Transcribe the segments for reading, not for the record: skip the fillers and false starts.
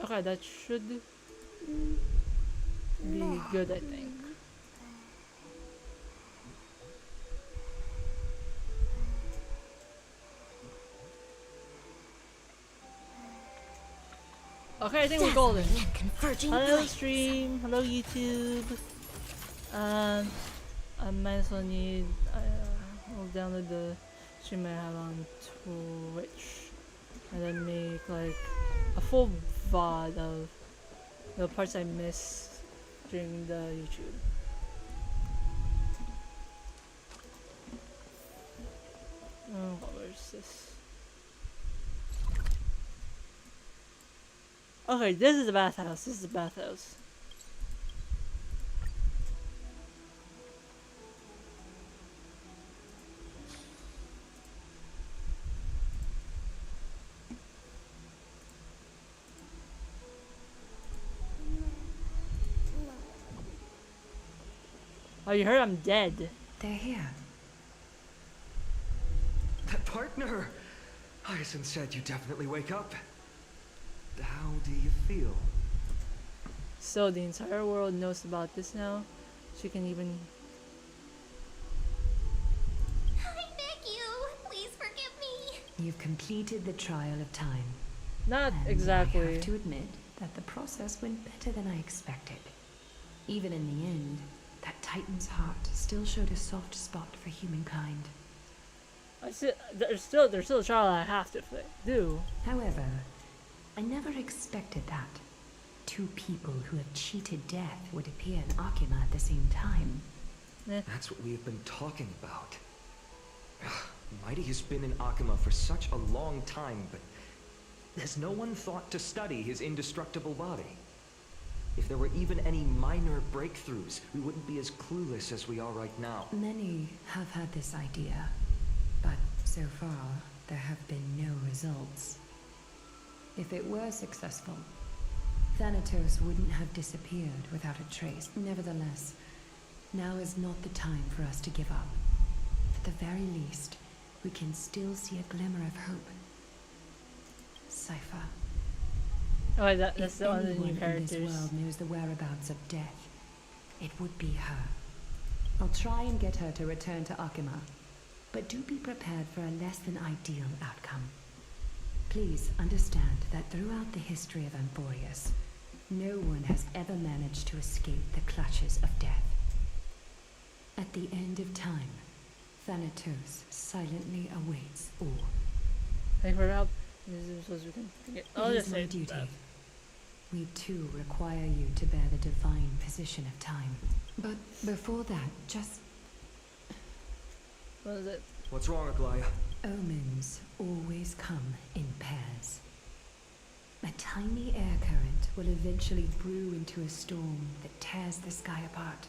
Okay, that should be good, I think. Okay, I think we're golden. Hello stream, hello YouTube. I might as well need, I'll download the stream I have on Twitch and then make like a full VOD of the parts I missed during the YouTube. Oh, where's this? Okay, this is the bathhouse. This is the bathhouse. Oh, you heard I'm dead. They're here. Partner! Hyacinth said you definitely wake up. How do you feel? So the entire world knows about this now. She can even... I beg you, please forgive me. You've completed the trial of time. Not And exactly. I have to admit that the process went better than I expected. Even in the end, that Titan's heart still showed a soft spot for humankind. There's still a trial I have to do. However, I never expected that. Two people who have cheated death would appear in Akima at the same time. That's what we have been talking about. Mighty has been in Akima for such a long time, but has no one thought to study his indestructible body? If there were even any minor breakthroughs, we wouldn't be as clueless as we are right now. Many have had this idea, but so far there have been no results. If it were successful, Thanatos wouldn't have disappeared without a trace. Nevertheless, now is not the time for us to give up. At the very least, we can still see a glimmer of hope. Cypher. Oh, that's the only new If anyone in characters. this world knows the whereabouts of death, it would be her. I'll try and get her to return to Akima, but do be prepared for a less than ideal outcome. Please understand that throughout the history of Amphorius, no one has ever managed to escape the clutches of death. At the end of time, Thanatos silently awaits all. Thank you for the help. This is supposed to be good. It is my duty. We too require you to bear the divine position of time. But before that, just... What is it? What's wrong, Aglaya? Omens always come in pairs. A tiny air current will eventually brew into a storm that tears the sky apart.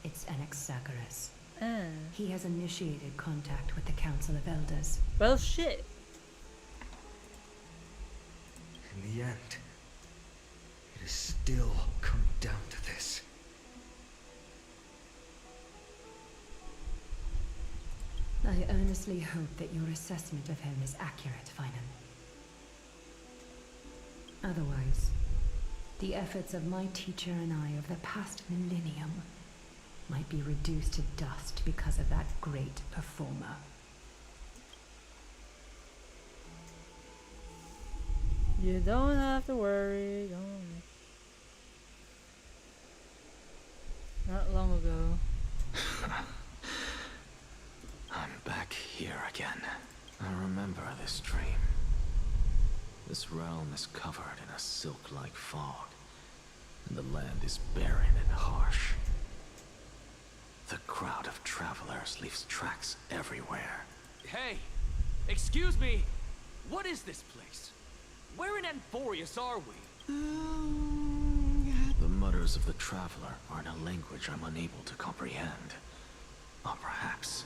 It's Anaxagoras. He has initiated contact with the Council of Elders. Well, shit. In the end, it has still come down to this. I earnestly hope that your assessment of him is accurate, Finan. Otherwise, the efforts of my teacher and I of the past millennium might be reduced to dust because of that great performer. You don't have to worry. Don't. Not long ago. I'm back here again. I remember this dream. This realm is covered in a silk-like fog, and the land is barren and harsh. The crowd of travelers leaves tracks everywhere. Hey! Excuse me! What is this place? Where in Amphorius are we? The mutters of the traveler are in a language I'm unable to comprehend. Or perhaps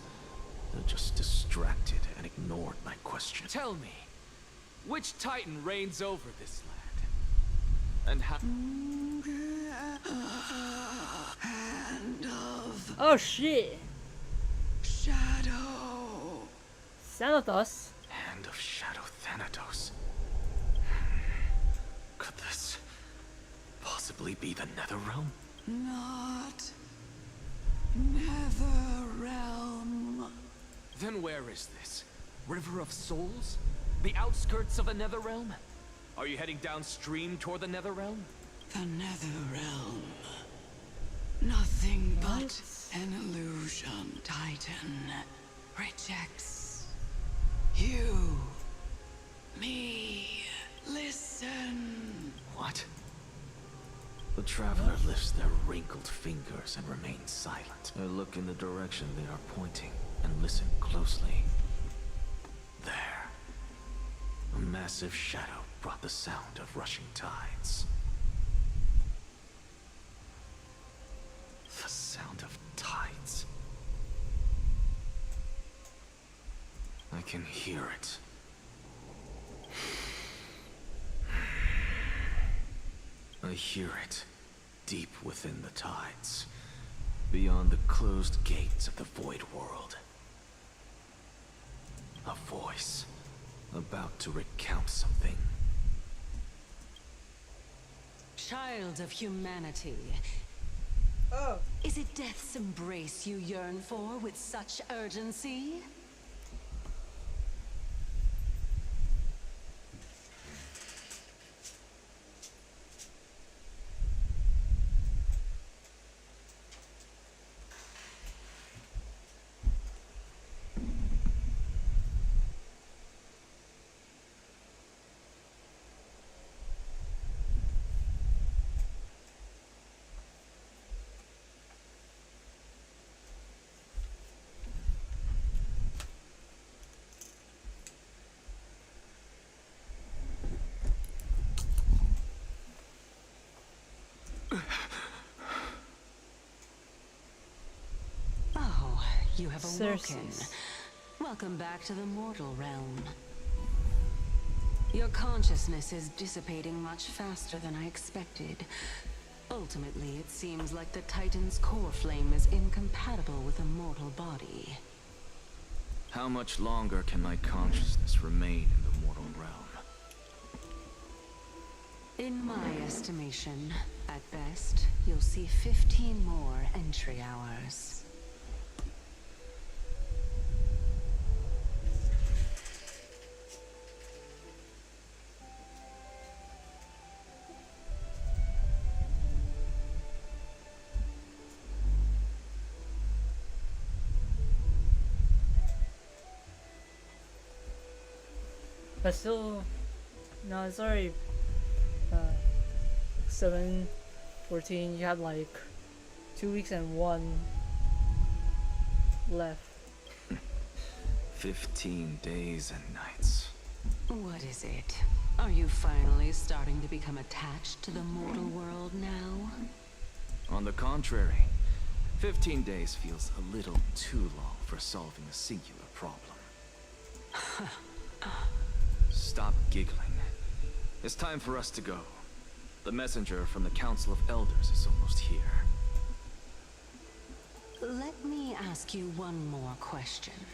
they're just distracted and ignored my question. Tell me, which Titan reigns over this land? And how— Hand of Oh shit! shadow. Xanathos. Hand Land of Shadow Thanatos. Could this possibly be the Netherrealm? Not Netherrealm. Then where is this? River of Souls? The outskirts of a Netherrealm? Are you heading downstream toward the Netherrealm? The Netherrealm. Nothing but What? an illusion. Titan rejects you. Me. Listen. What? The traveler lifts their wrinkled fingers and remains silent. I look in the direction they are pointing and listen closely. There. A massive shadow brought the sound of rushing tides. The sound of tides. I can hear it. I hear it, deep within the tides, beyond the closed gates of the Void World. A voice, about to recount something. Child of humanity. Oh. Is it death's embrace you yearn for with such urgency? Oh, you have awoken. Circes. Welcome back to the mortal realm. Your consciousness is dissipating much faster than I expected. Ultimately, it seems like the Titan's core flame is incompatible with a mortal body. How much longer can my consciousness remain in the mortal realm? In my estimation, at best, you'll see 15 more entry hours. But still, no, it's already 7:14. You have like 2 weeks and 1 left. 15 days and nights. What is it? Are you finally starting to become attached to the mortal world now? On the contrary, 15 days feels a little too long for solving a singular problem. Stop giggling. It's time for us to go. The messenger from the Council of Elders is almost here. Let me ask you one more question.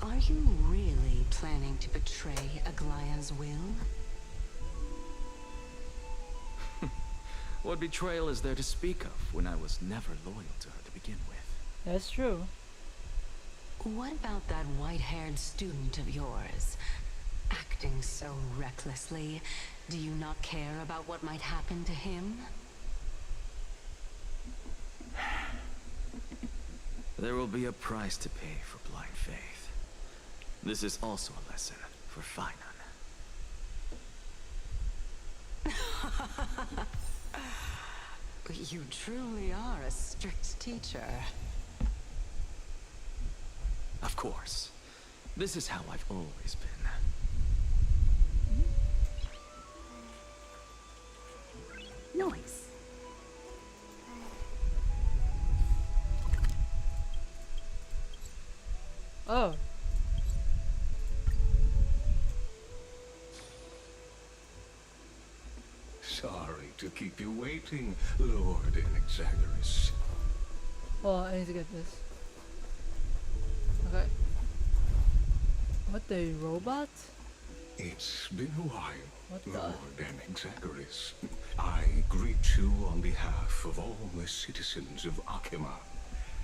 Are you really planning to betray Aglaya's will? What betrayal is there to speak of when I was never loyal to her to begin with? That's true. What about that white-haired student of yours? Acting so recklessly, do you not care about what might happen to him? There will be a price to pay for blind faith. This is also a lesson for Finan. You truly are a strict teacher. Of course. This is how I've always been. Noise. Oh. Sorry to keep you waiting, Lord Inexagoras. Well, I need to get this. Okay. What, the robot? It's been a while, What the? Lord Anaxagoras. I greet you on behalf of all the citizens of Akima,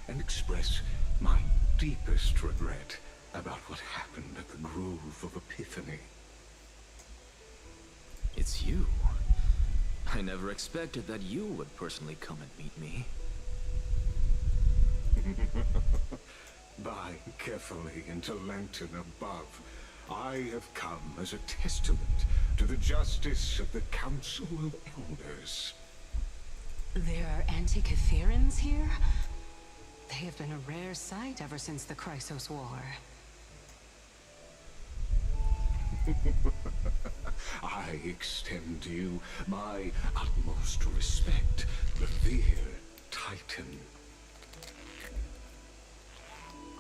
and express my deepest regret about what happened at the Grove of Epiphany. It's you. I never expected that you would personally come and meet me. By carefully into Lantern above, I have come as a testament to the justice of the Council of Elders. There are Antikytherans here? They have been a rare sight ever since the Chrysos War. I extend to you my utmost respect, revered Titan.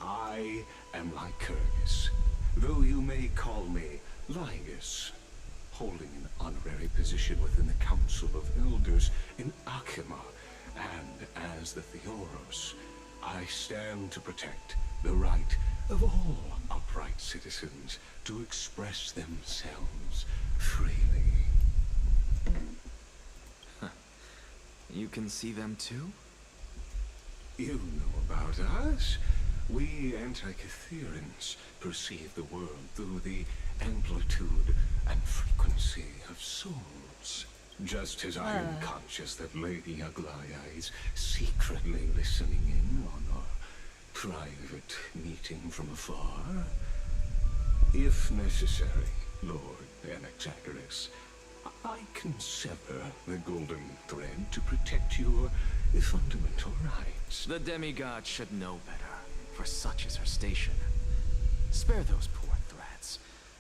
I am Lycurgus, though you may call me Lygus, holding an honorary position within the Council of Elders in Akima, and as the Theoros, I stand to protect the right of all upright citizens to express themselves freely. You can see them too? You know about us. We Antikytherans perceive the world through the amplitude and frequency of souls. Just as I am conscious that Lady Aglaya is secretly listening in on our private meeting from afar. If necessary, Lord Anaxagoras, I can sever the golden thread to protect your fundamental rights. The demigod should know better, for such is her station. Spare those poor threats,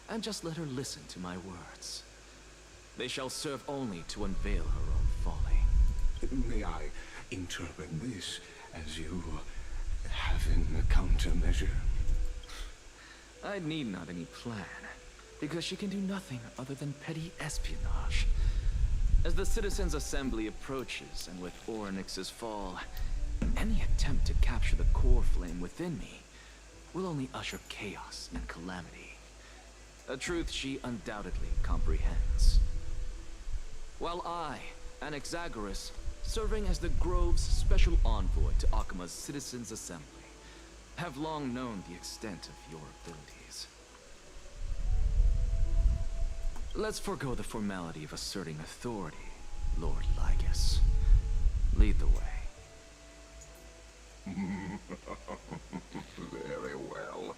and just let her listen to my words. They shall serve only to unveil her own folly. May I interpret this as you having a countermeasure? I need not any plan, because she can do nothing other than petty espionage. As the Citizens' Assembly approaches, and with Orynyx's fall, any attempt to capture the core flame within me will only usher chaos and calamity. A truth she undoubtedly comprehends. While I, Anaxagoras, serving as the Grove's special envoy to Akima's Citizens' Assembly, have long known the extent of your abilities. Let's forego the formality of asserting authority, Lord Lygus. Lead the way. Very well.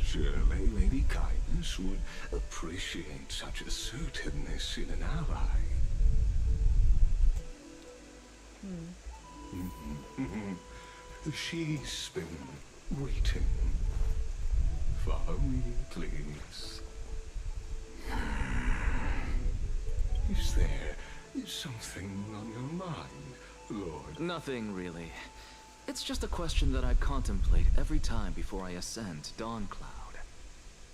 Surely Lady Kindness would appreciate such assertiveness in an ally. She's been waiting. Follow me, please. Is there something on your mind, Lord? Nothing, really. It's just a question that I contemplate every time before I ascend to Dawncloud.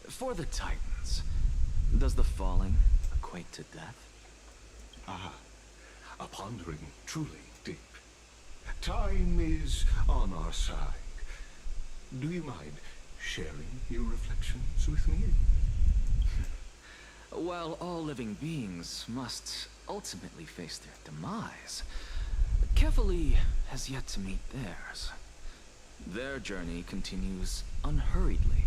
For the Titans, does the falling equate to death? Ah, a pondering truly deep. Time is on our side. Do you mind sharing your reflections with me? While all living beings must ultimately face their demise, Kefali has yet to meet theirs. Their journey continues unhurriedly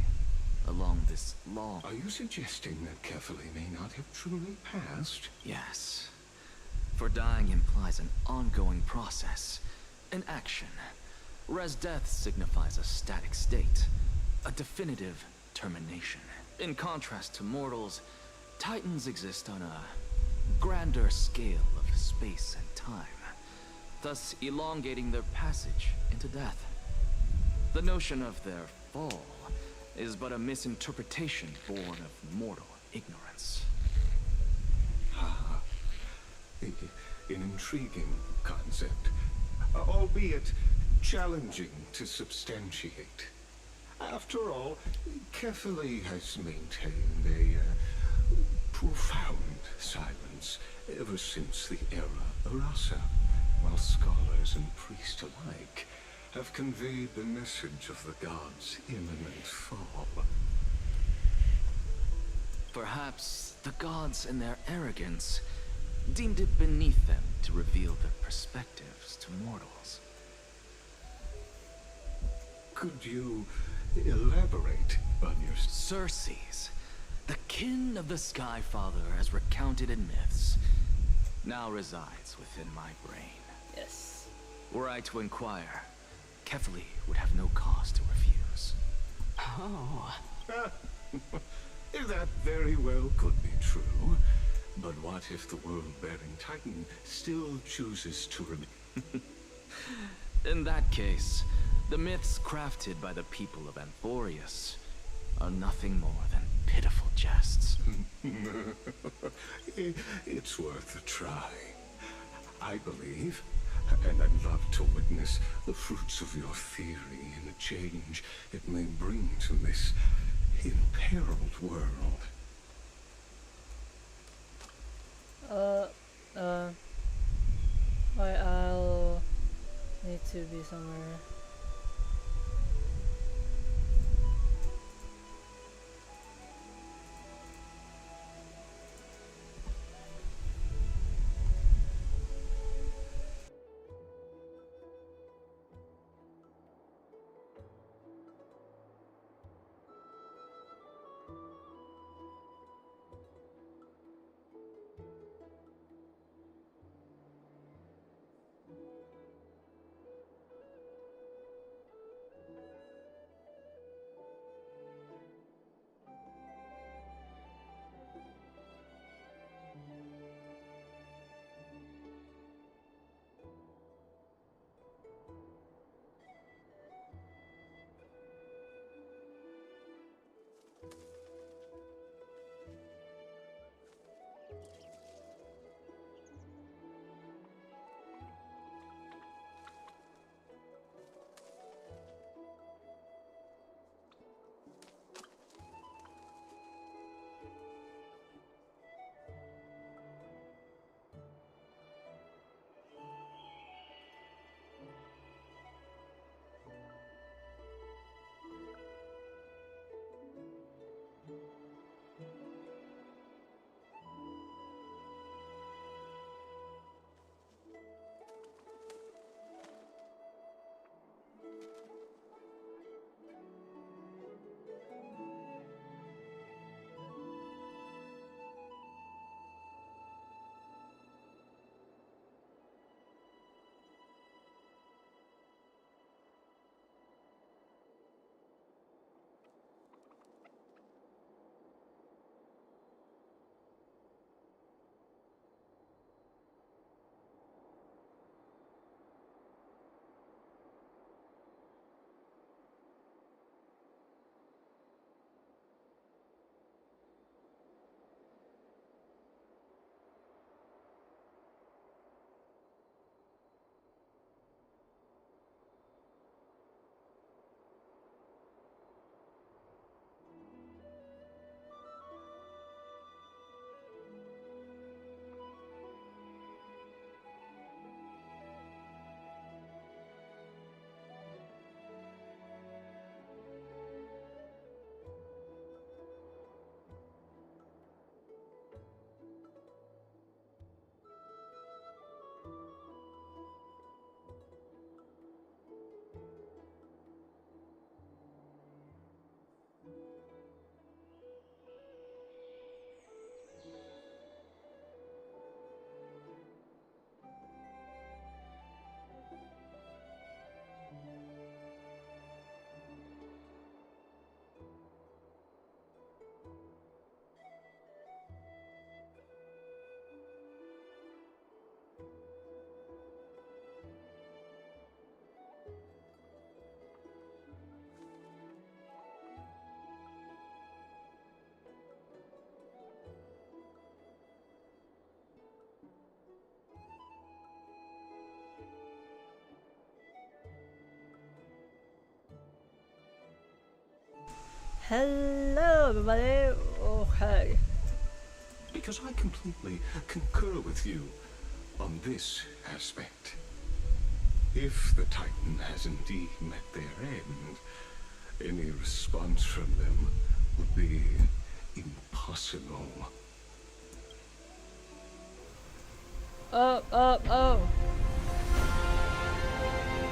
along this long... Are you suggesting that Kefali may not have truly passed? Yes. For dying implies an ongoing process, an action, whereas death signifies a static state, a definitive termination. In contrast to mortals, Titans exist on a grander scale of space and time, thus elongating their passage into death. The notion of their fall is but a misinterpretation born of mortal ignorance. Ah, an intriguing concept, albeit challenging to substantiate. After all, Kefali has maintained a profound silence ever since the era Arasa, while scholars and priests alike have conveyed the message of the gods' imminent fall. Perhaps the gods in their arrogance deemed it beneath them to reveal their perspectives to mortals. Could you elaborate on your... Circes, the kin of the Sky Father as recounted in myths, now resides within my brain. Yes. Were I to inquire, Kefali would have no cause to refuse. Oh. That very well could be true. But what if the world-bearing Titan still chooses to remain? In that case, the myths crafted by the people of Amphorius are nothing more than pitiful jests. It's worth a try. I believe, and I'd love to witness the fruits of your theory and the change it may bring to this imperiled world. Why I'll need to be somewhere. Hello everybody! Okay. Because I completely concur with you on this aspect. If the Titan has indeed met their end, any response from them would be impossible. possible. Oh.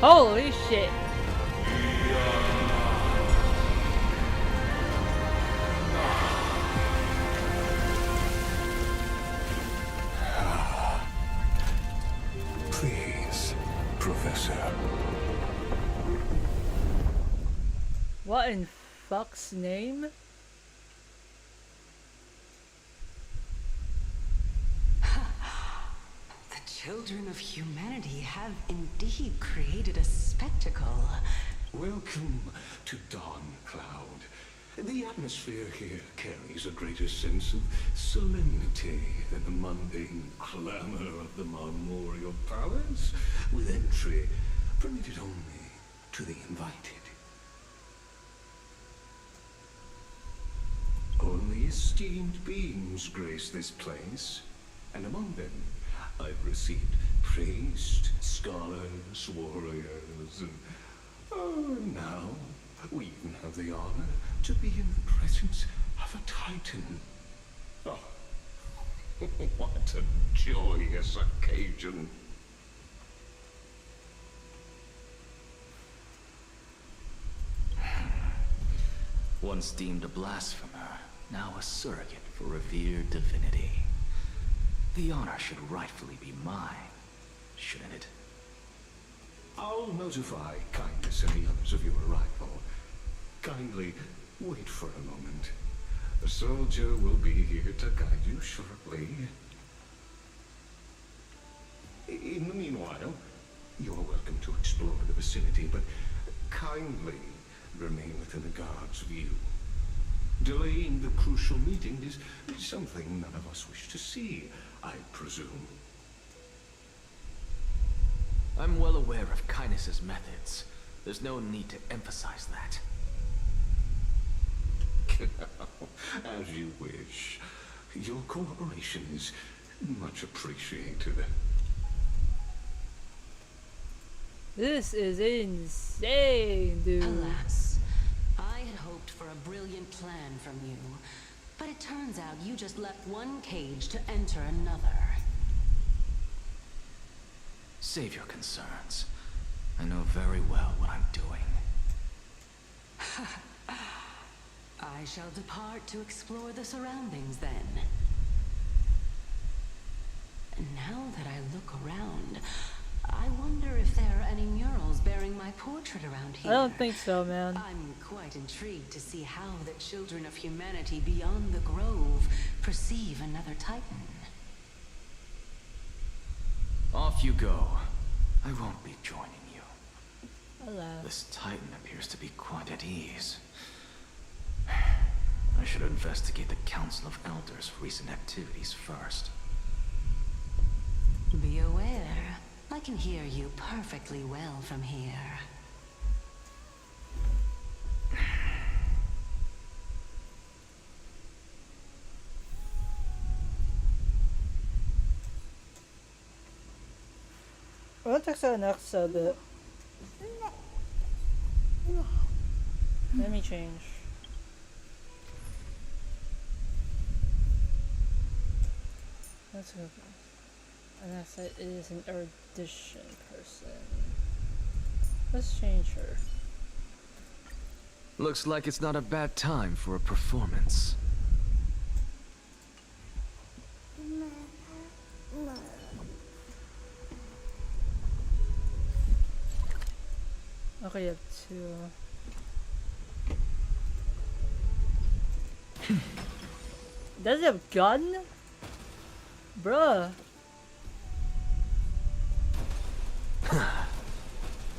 Holy shit. Please, Professor. What in fuck's name? The children of humanity have indeed created a spectacle. Welcome to Dawn Cloud. The atmosphere here carries a greater sense of solemnity than the mundane clamor of the Marmorial Palace, with entry permitted only to the invited. Only esteemed beings grace this place, and among them I've received priests, scholars, warriors, and now we even have the honor to be in the presence of a Titan. Oh, what a joyous occasion. Once deemed a blasphemer, now a surrogate for revered divinity. The honor should rightfully be mine, shouldn't it? I'll notify Kindness and the others of your arrival. Kindly wait for a moment. A soldier will be here to guide you shortly. In the meanwhile, you are welcome to explore the vicinity, but kindly remain within the guard's view. Delaying the crucial meeting is something none of us wish to see, I presume. I'm well aware of Kindness's methods. There's no need to emphasize that. As you wish. Your cooperation is much appreciated. This is insane, dude. Alas, I had hoped for a brilliant plan from you, but it turns out you just left one cage to enter another. Save your concerns. I know very well what I'm doing. I shall depart to explore the surroundings then. Now that I look around, I wonder if there are any murals bearing my portrait around here. I don't think so, man. I'm quite intrigued to see how the children of humanity beyond the grove perceive another Titan. Off you go. I won't be joining you. Hello. This Titan appears to be quite at ease. I should investigate the Council of Elders' recent activities first. Be aware, I can hear you perfectly well from here. We'll take the next bit. Let me change. Let's go. And I said it is an erudition person. Let's change her. Looks like it's not a bad time for a performance. Okay, you have two. Does it have a gun? Bruh.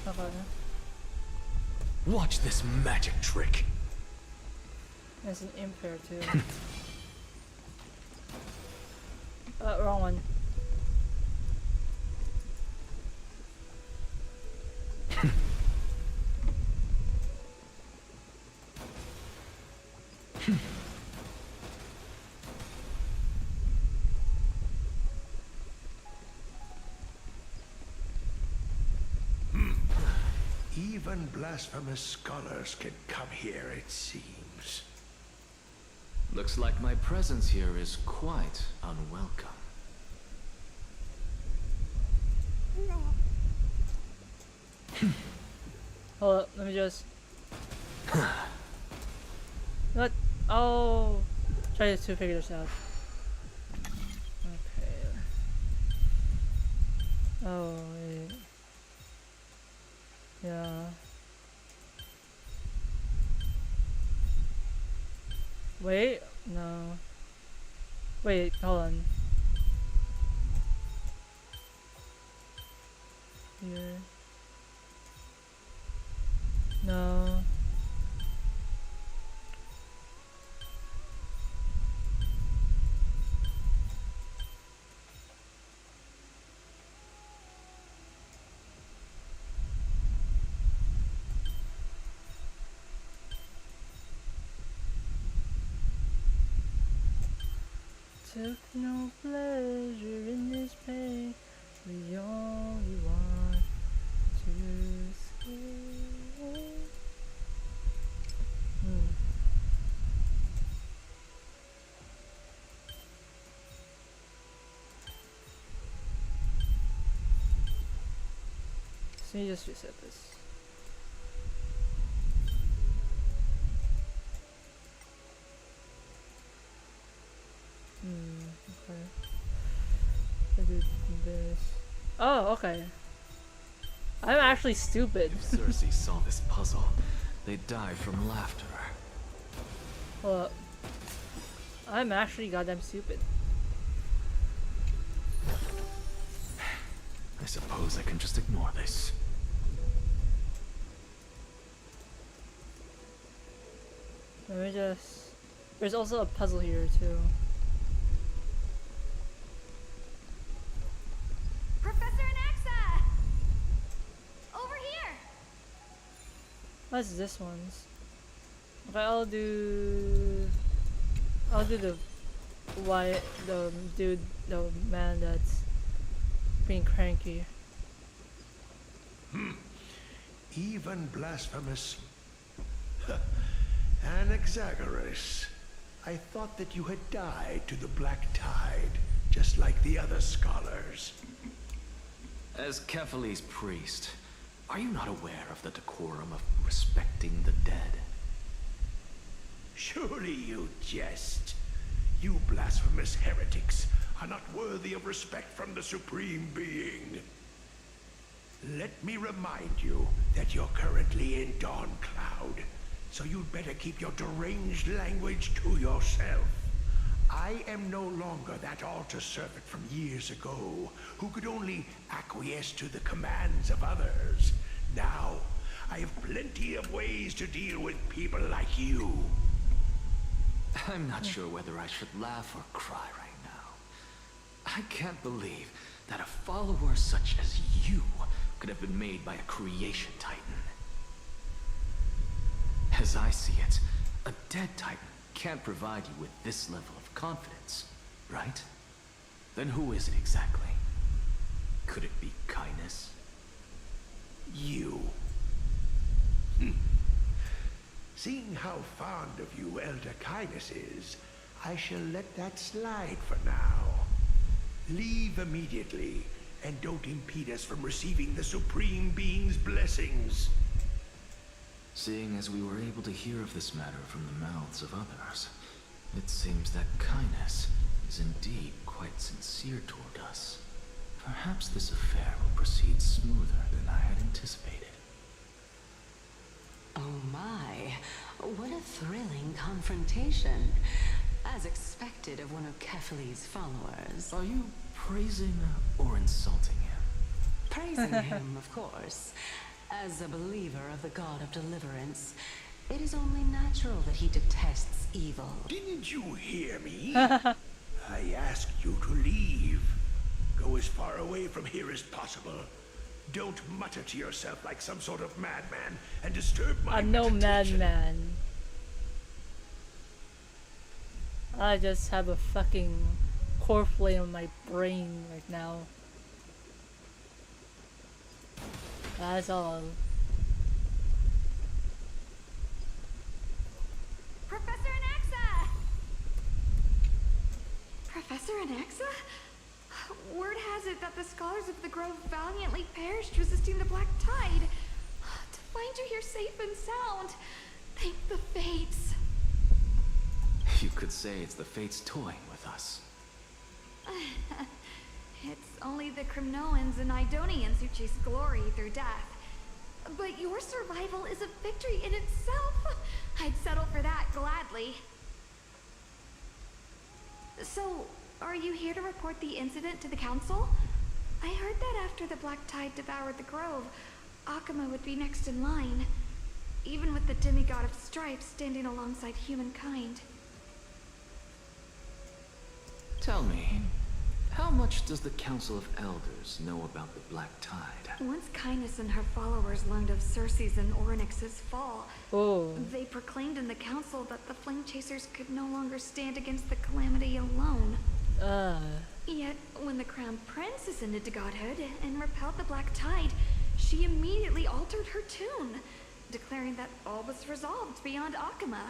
Okay. Watch this magic trick. There's an imp here too. Wrong one. Even blasphemous scholars can come here, it seems. Looks like my presence here is quite unwelcome. Hold up, let me just. What? Oh, try to figure this out. Okay. Oh wait. Yeah. Wait, no. Wait, hold on. Here. No. Took no pleasure in this pain. We only want to escape. So you just reset this. Okay. I did this. Oh, okay. I'm actually stupid. If Cersei saw this puzzle, they'd die from laughter. Hold up. I'm actually goddamn stupid. I suppose I can just ignore this. Let me just... There's also a puzzle here too. Professor Anaxa! Over here! What's this one's? Okay, I'll do the dude, the man that's being cranky. Even blasphemous. Anaxagoras. I thought that you had died to the Black Tide, just like the other scholars. As Kephales's priest, are you not aware of the decorum of respecting the dead? Surely you jest. You blasphemous heretics are not worthy of respect from the Supreme Being. Let me remind you that you're currently in Dawn Cloud, so you'd better keep your deranged language to yourself. I am no longer that altar servant from years ago, who could only acquiesce to the commands of others. Now, I have plenty of ways to deal with people like you. I'm not sure whether I should laugh or cry right now. I can't believe that a follower such as you could have been made by a creation titan. As I see it, a dead titan can't provide you with this level of confidence, right? Then who is it exactly? Could it be kindness? You. Seeing how fond of you Elder Kindness is, I shall let that slide for now. Leave immediately, and don't impede us from receiving the Supreme Being's blessings. Seeing as we were able to hear of this matter from the mouths of others, it seems that kindness is indeed quite sincere toward us. Perhaps this affair will proceed smoother than I had anticipated. Oh my, what a thrilling confrontation. As expected of one of Kephales's followers. Are you praising or insulting him? Praising him, of course. As a believer of the god of deliverance, it is only natural that he detests evil. Didn't you hear me? I asked you to leave. Go as far away from here as possible. Don't mutter to yourself like some sort of madman and disturb my I'm no meditation. madman. I just have a fucking core flame in my brain right now. That's all. Professor Anaxa! Anaxa? Word has it that the scholars of the Grove valiantly perished resisting the Black Tide. To find you here safe and sound, thank the Fates. You could say it's the Fates toying with us. It's only the Crimnoans and Idonians who chase glory through death. But your survival is a victory in itself. I'd settle for that gladly. So, are you here to report the incident to the Council? I heard that after the Black Tide devoured the Grove, Akuma would be next in line, even with the demigod of stripes standing alongside humankind. Tell me, how much does the Council of Elders know about the Black Tide? Once Kindness and her followers learned of Circe's and Orynyx's fall, they proclaimed in the council that the Flame Chasers could no longer stand against the calamity alone. Yet, when the Crown Prince ascended to godhood and repelled the Black Tide, she immediately altered her tune, declaring that all was resolved beyond Akuma,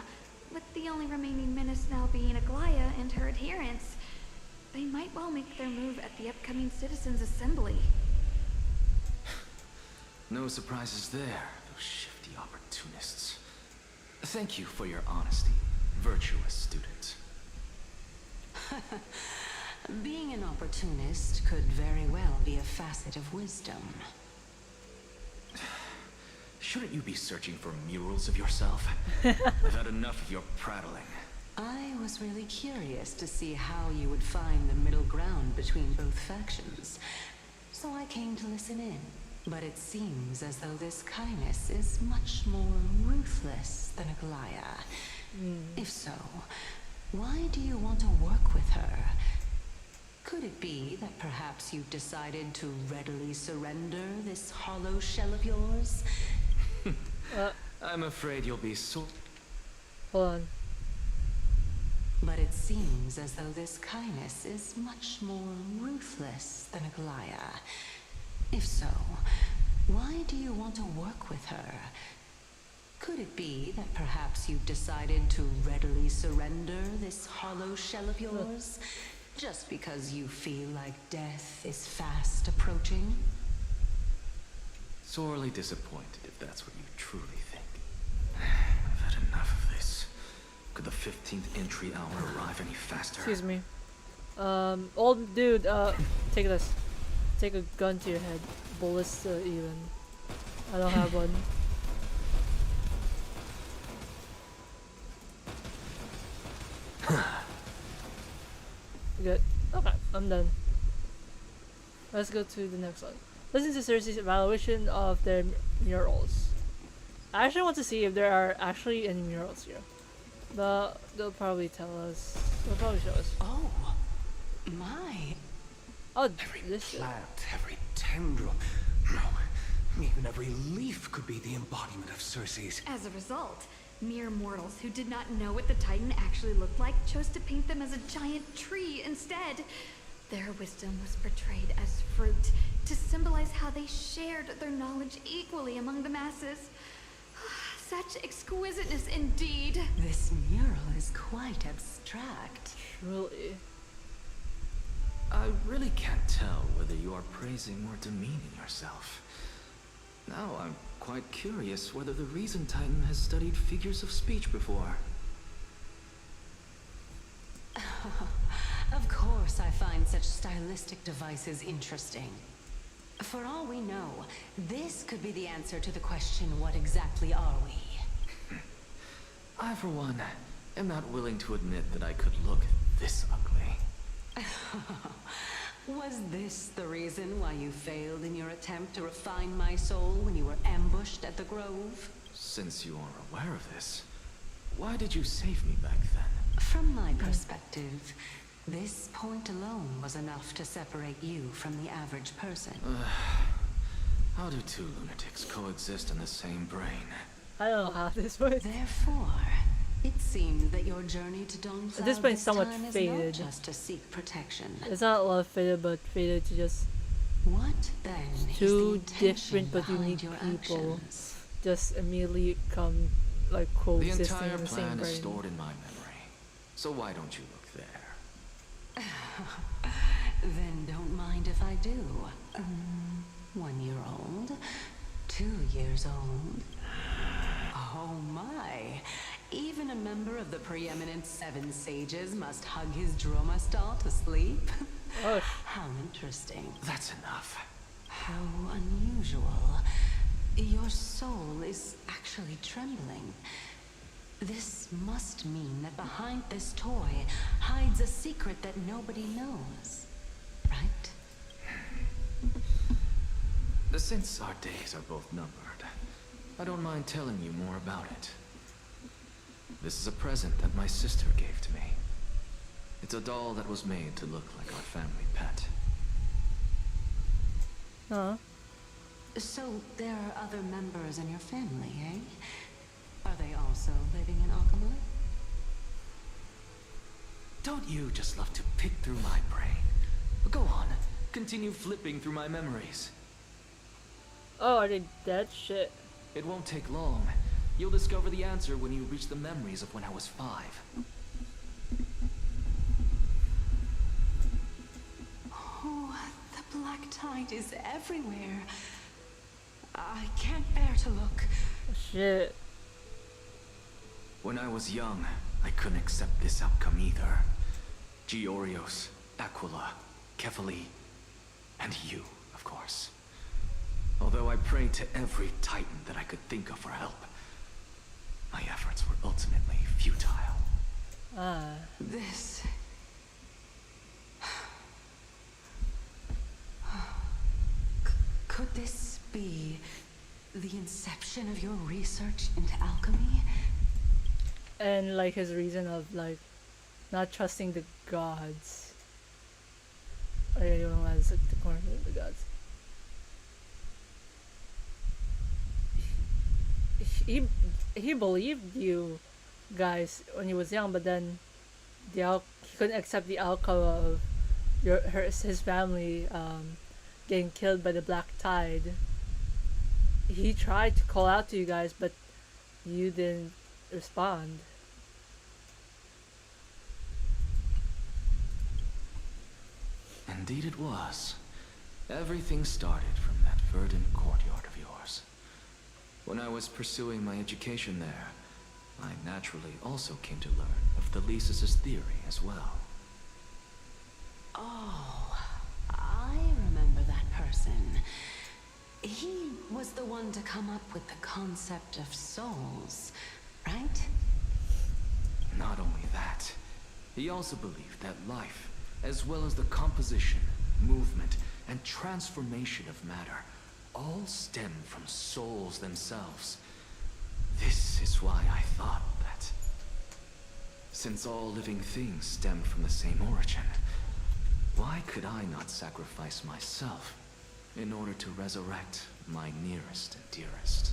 with the only remaining menace now being Aglaya and her adherents. They might well make their move at the upcoming Citizens' Assembly. No surprises there, those shifty opportunists. Thank you for your honesty, virtuous student. Being an opportunist could very well be a facet of wisdom. Shouldn't you be searching for murals of yourself? I've had enough of your prattling. I was really curious to see how you would find the middle ground between both factions, so I came to listen in. But it seems as though this Kindness is much more ruthless than Aglaya. If so, why do you want to work with her? Could it be that perhaps you've decided to readily surrender this hollow shell of yours? I'm afraid you'll be so... Hold on. But it seems as though this Kindness is much more ruthless than Aglaya. If so, why do you want to work with her? Could it be that perhaps you've decided to readily surrender this hollow shell of yours, just because you feel like death is fast approaching? Sorely disappointed if that's what you truly think. I've had enough of this. Could the 15th entry hour arrive any faster? Excuse me. Old dude, take this. Take a gun to your head. Ballista even. I don't have one. Good. Okay, I'm done. Let's go to the next one. Listen to Cersei's evaluation of their murals. I actually want to see if there are actually any murals here. But they'll probably tell us. They'll probably show us. Oh, my. Oh, every plant, every tendril, no, even every leaf could be the embodiment of Circe's. As a result, mere mortals who did not know what the Titan actually looked like chose to paint them as a giant tree instead. Their wisdom was portrayed as fruit, to symbolize how they shared their knowledge equally among the masses. Such exquisiteness indeed. This mural is quite abstract. Truly. I really can't tell whether you are praising or demeaning yourself. Now I'm quite curious whether the Reason Titan has studied figures of speech before. Of course I find such stylistic devices interesting. For all we know, this could be the answer to the question, what exactly are we? I, for one, am not willing to admit that I could look this ugly. Was this the reason why you failed in your attempt to refine my soul when you were ambushed at the Grove? Since you are aware of this, why did you save me back then? From my perspective, this point alone was enough to separate you from the average person. How do two lunatics coexist in the same brain? I don't know how this works. Therefore, it seems that your journey to Dawn At this point, somewhat time faded. is not just to seek protection. It's not love faded, but faded to just What then two is the different but intention unique behind your people actions? just immediately come like The coexisting entire in the same plan is brain. stored in my memory, so why don't you look there? Then don't mind if I do. 1 year old? 2 years old? Oh my. Even a member of the preeminent Seven Sages must hug his Dromastal to sleep? Oh. How interesting. That's enough. How unusual. Your soul is actually trembling. This must mean that behind this toy hides a secret that nobody knows. Right? Since our days are both numbered, I don't mind telling you more about it. This is a present that my sister gave to me. It's a doll that was made to look like our family pet. Huh? So there are other members in your family, eh? Are they also living in Alchema? Don't you just love to pick through my brain? Go on, continue flipping through my memories. Oh, are they dead? Shit. It won't take long. You'll discover the answer when you reach the memories of when I was 5. Oh, the black tide is everywhere. I can't bear to look. Shit. When I was young, I couldn't accept this outcome either. Georios, Aquila, Kefali, and you, of course. Although I prayed to every titan that I could think of for help, my efforts were ultimately futile. This... Could this be the inception of your research into alchemy? And like his reason of like not trusting the gods. I don't know as like the corner of the gods. He believed you guys when he was young, but then he couldn't accept the outcome of his family getting killed by the black tide. He tried to call out to you guys, but you didn't respond. Indeed it was. Everything started from that verdant courtyard of yours. When I was pursuing my education there, I naturally also came to learn of Thelesis' theory as well. Oh, I remember that person. He was the one to come up with the concept of souls, right? Not only that, he also believed that life, as well as the composition, movement, and transformation of matter, all stem from souls themselves. This is why I thought that, since all living things stem from the same origin, why could I not sacrifice myself in order to resurrect my nearest and dearest?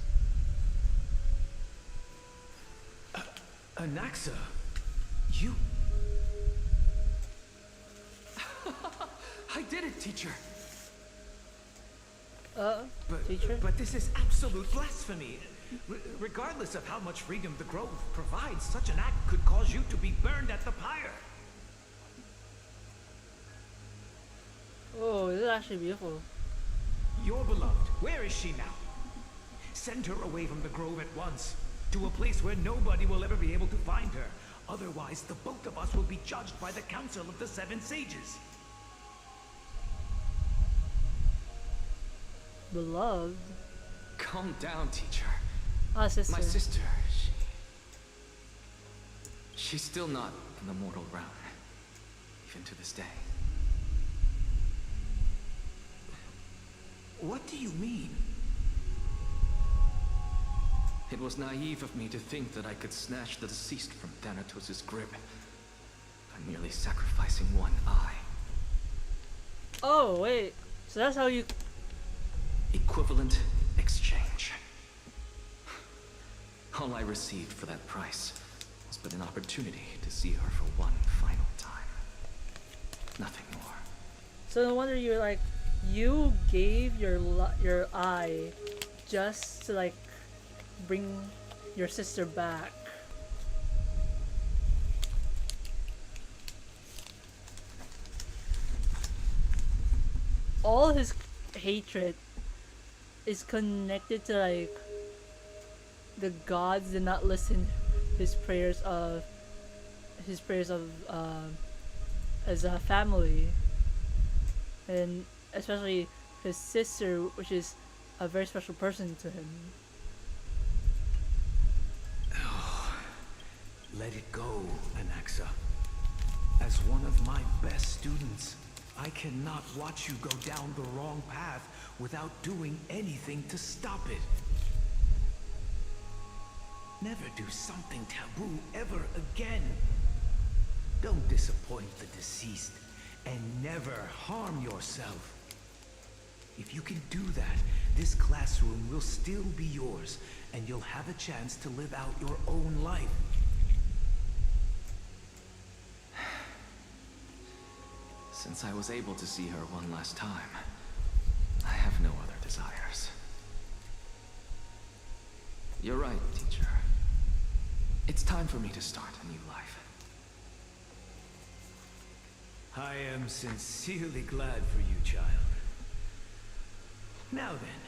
Anaxa, you... I did it, teacher. Teacher? But this is absolute blasphemy. Regardless of how much freedom the Grove provides, such an act could cause you to be burned at the pyre. Oh, this is actually beautiful. Your beloved, where is she now? Send her away from the Grove at once, to a place where nobody will ever be able to find her. Otherwise, the both of us will be judged by the Council of the Seven Sages. Beloved? Calm down, teacher. Ah, sister. My sister, she's still not in the mortal realm, even to this day. What do you mean? It was naive of me to think that I could snatch the deceased from Thanatos' grip by merely sacrificing one eye. Oh, wait. So that's how you... Equivalent exchange. All I received for that price was but an opportunity to see her for one final time. Nothing more. So no wonder you're like... You gave your eye just to like bring your sister back. all his hatred is connected to like the gods did not listen his prayers of as a family, and especially his sister, which is a very special person to him. Let it go, Anaxa. As one of my best students, I cannot watch you go down the wrong path without doing anything to stop it. Never do something taboo ever again. Don't disappoint the deceased, and never harm yourself. If you can do that, this classroom will still be yours, and you'll have a chance to live out your own life. Since I was able to see her one last time, I have no other desires. You're right, teacher. It's time for me to start a new life. I am sincerely glad for you, child. Now then,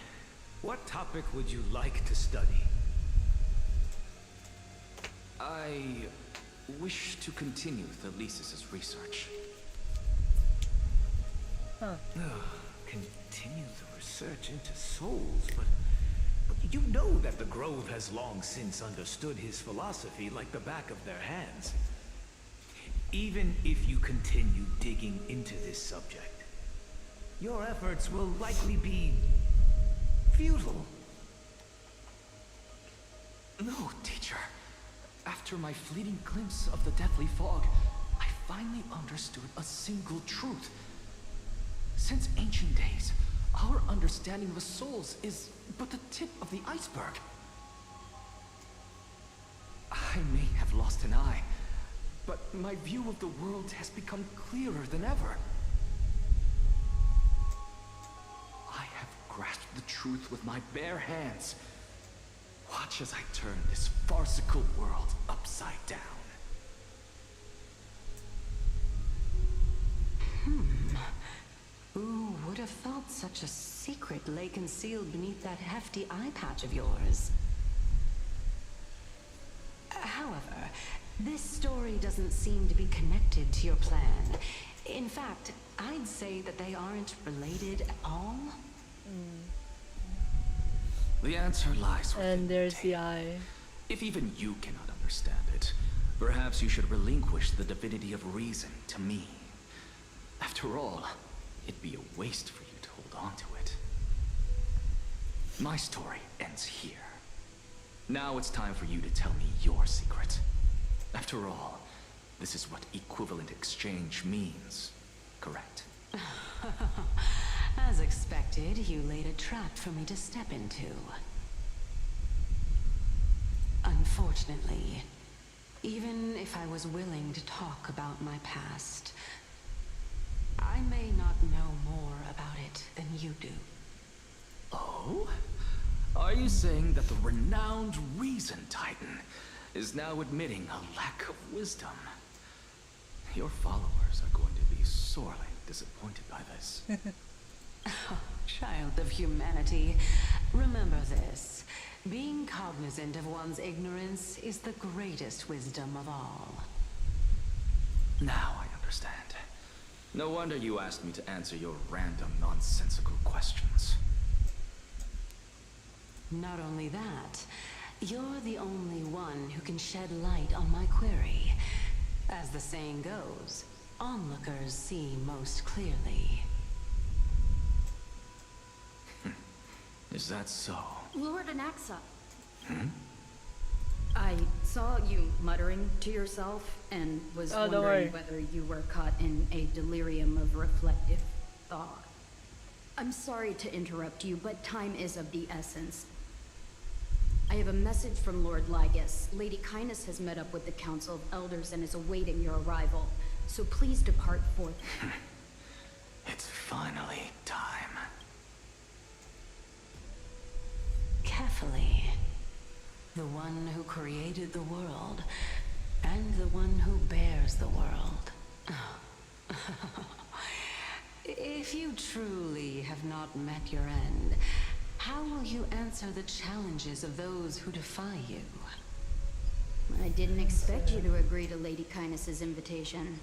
what topic would you like to study? I wish to continue Thelesis' research. Huh. Continue the research into souls, but you know that the Grove has long since understood his philosophy like the back of their hands. Even if you continue digging into this subject, your efforts will likely be futile. No, teacher. After my fleeting glimpse of the deathly fog, I finally understood a single truth. Since ancient days, our understanding of the souls is but the tip of the iceberg. I may have lost an eye, but my view of the world has become clearer than ever. I have grasped the truth with my bare hands. Watch as I turn this farcical world upside down. Who would have thought such a secret lay concealed beneath that hefty eye patch of yours? However, this story doesn't seem to be connected to your plan. In fact, I'd say that they aren't related at all. The answer lies within And there's the eye. If even you cannot understand it, perhaps you should relinquish the divinity of reason to me. After all, it'd be a waste for you to hold on to it. My story ends here. Now it's time for you to tell me your secret. After all, this is what equivalent exchange means, correct? As expected, you laid a trap for me to step into. Unfortunately, even if I was willing to talk about my past, I may not know more about it than you do. Oh? Are you saying that the renowned Reason Titan is now admitting a lack of wisdom? Your followers are going to be sorely disappointed by this. Child of humanity, remember this. Being cognizant of one's ignorance is the greatest wisdom of all. Now I understand. No wonder you asked me to answer your random, nonsensical questions. Not only that, you're the only one who can shed light on my query. As the saying goes, onlookers see most clearly. Is that so? Lord Anaxa. I saw you muttering to yourself and was wondering whether you were caught in a delirium of reflective thought. I'm sorry to interrupt you, but time is of the essence. I have a message from Lord Lygus. Lady Kindness has met up with the Council of Elders and is awaiting your arrival. So please depart forth. It's finally time. Carefully. The one who created the world, and the one who bears the world. If If you truly have not met your end, how will you answer the challenges of those who defy you? I didn't expect you to agree to Lady Kindness's invitation.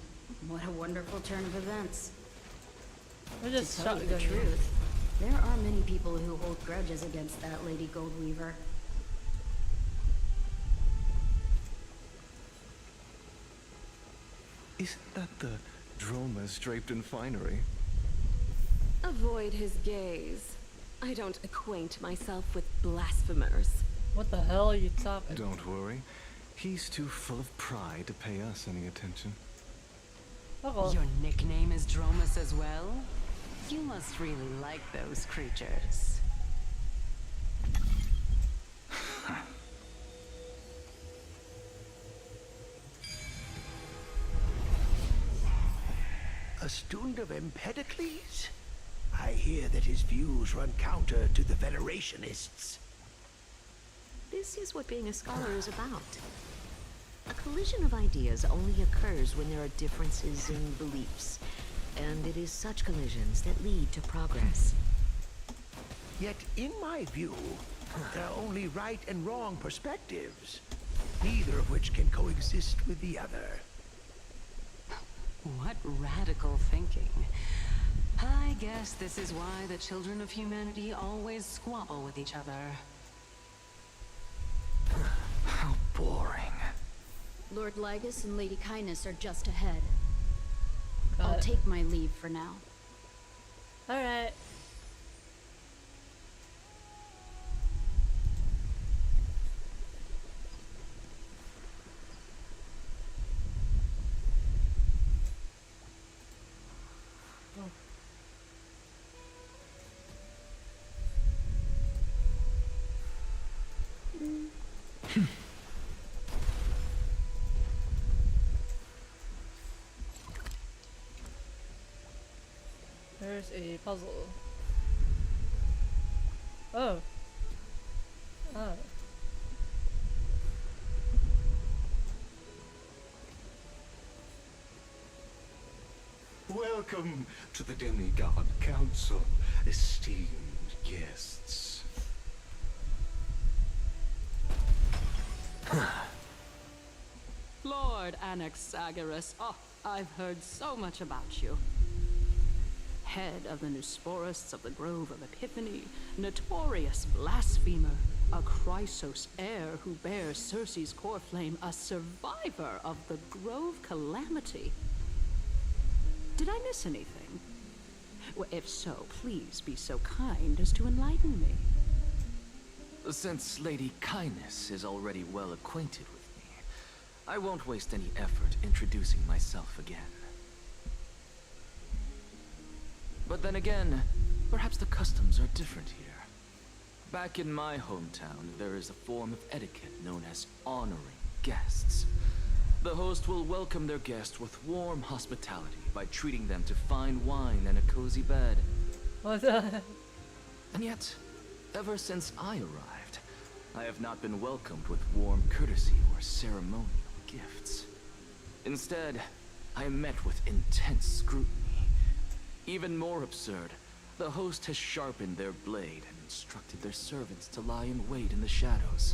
What a wonderful turn of events. We're just To tell you the truth, there are many people who hold grudges against that Lady Goldweaver. Isn't that the dromas draped in finery? Avoid his gaze. I don't acquaint myself with blasphemers. What the hell are you talking? Don't worry. He's too full of pride to pay us any attention. Your nickname is Dromus as well? You must really like those creatures. A student of Empedocles? I hear that his views run counter to the Venerationists. This is what being a scholar is about. A collision of ideas only occurs when there are differences in beliefs, and it is such collisions that lead to progress. Yet, in my view, there are only right and wrong perspectives, neither of which can coexist with the other. What radical thinking. I guess this is why the children of humanity always squabble with each other. How boring. Lord Lygus and Lady Kindness are just ahead. I'll take my leave for now. Alright. There's a puzzle. Oh. Oh. Welcome to the Demigod Council, esteemed guests. Lord Anaxagoras, oh, I've heard so much about you. Head of the Nusporists of the Grove of Epiphany, notorious blasphemer, a Chrysos heir who bears Circe's core flame, a survivor of the Grove calamity. Did I miss anything? Well, if so, please be so kind as to enlighten me. Since Lady Kindness is already well acquainted with me, I won't waste any effort introducing myself again. But then again, perhaps the customs are different here. Back in my hometown, there is a form of etiquette known as honoring guests. The host will welcome their guest with warm hospitality by treating them to fine wine and a cozy bed. What the? And yet, ever since I arrived, I have not been welcomed with warm courtesy or ceremonial gifts. Instead, I am met with intense scrutiny. Even more absurd, the host has sharpened their blade and instructed their servants to lie in wait in the shadows.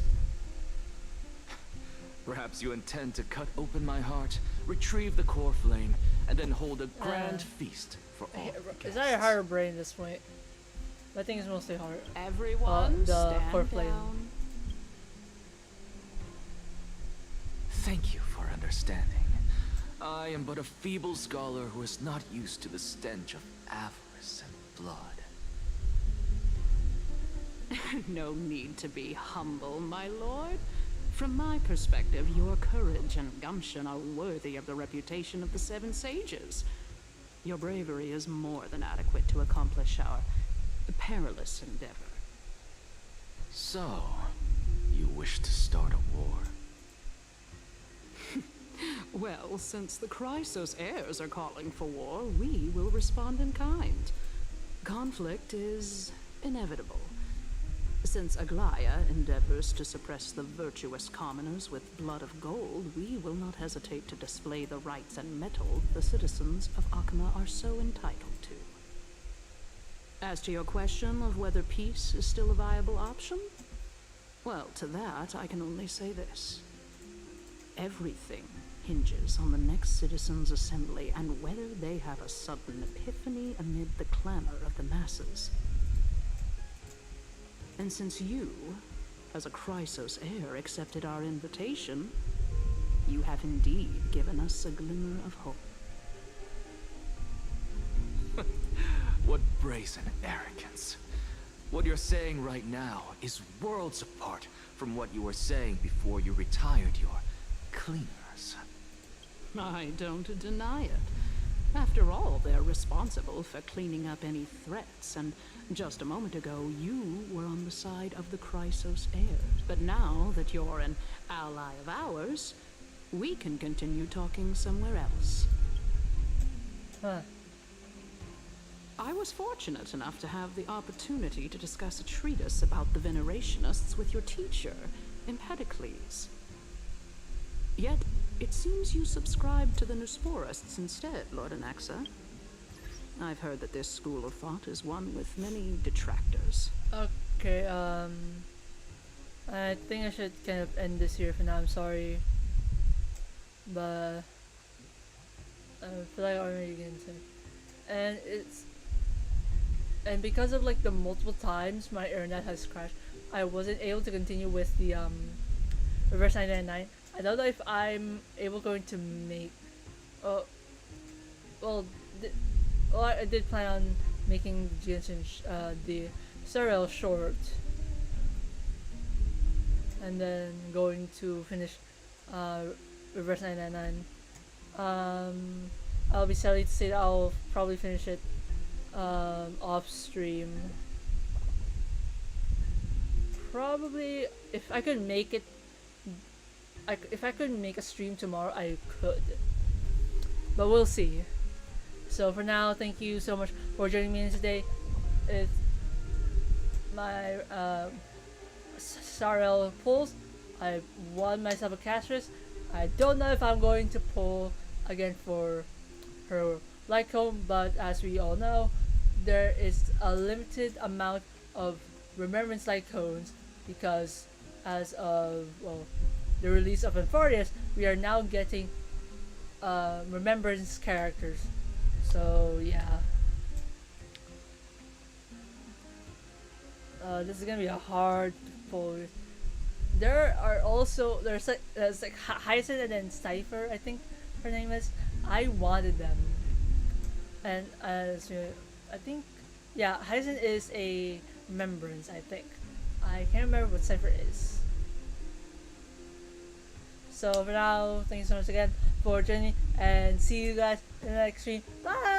Perhaps you intend to cut open my heart, retrieve the core flame, and then hold a grand feast for all the guests. Is that a harder brain this point? I think it's mostly hard. Everyone, the stand core flame. down. Thank you for understanding. I am but a feeble scholar who is not used to the stench of avarice and blood. No need to be humble, my lord. From my perspective, your courage and gumption are worthy of the reputation of the Seven Sages. Your bravery is more than adequate to accomplish our perilous endeavor. So, you wish to start a war? Well, since the Chrysos heirs are calling for war, we will respond in kind. Conflict is inevitable. Since Aglaya endeavors to suppress the virtuous commoners with blood of gold, we will not hesitate to display the rights and mettle the citizens of Akima are so entitled to. As to your question of whether peace is still a viable option, well, to that I can only say this. Everything hinges on the next citizens' assembly and whether they have a sudden epiphany amid the clamor of the masses. And since you, as a Chrysos heir, accepted our invitation, you have indeed given us a glimmer of hope. What brazen arrogance. What you're saying right now is worlds apart from what you were saying before you retired your cleaners. I don't deny it. After all, they're responsible for cleaning up any threats, and just a moment ago, you were on the side of the Chrysos heirs. But now that you're an ally of ours, we can continue talking somewhere else. Huh. I was fortunate enough to have the opportunity to discuss a treatise about the Venerationists with your teacher, Empedocles. Yet, it seems you subscribe to the Nusporists instead, Lord Anaxa. I've heard that this school of thought is one with many detractors. Okay, I think I should kind of end this here for now. I'm sorry, but I feel like I already get into it. And because of like the multiple times my internet has crashed, I wasn't able to continue with the reverse 999. I don't know if I'm going to make I did plan on making the serial short and then going to finish reverse 999. I'll be sadly to say that I'll probably finish it off stream. Probably if I could make it, if I could make a stream tomorrow, I could, but we'll see. So for now, thank you so much for joining me today. It's my Sarel pulls. I won myself a Castris. I don't know if I'm going to pull again for her Lycomb, but as we all know, there is a limited amount of Remembrance Lycones because as of, well, the release of Amphorius, we are now getting Remembrance characters. So yeah. This is gonna be a hard pull. There's like Hyacinth and then Cypher, I think her name is. I wanted them, and I think, yeah, Hyacinth is a Remembrance. I think I can't remember what Cypher is. So for now, thank you so much again for joining, and see you guys in the next stream. Bye.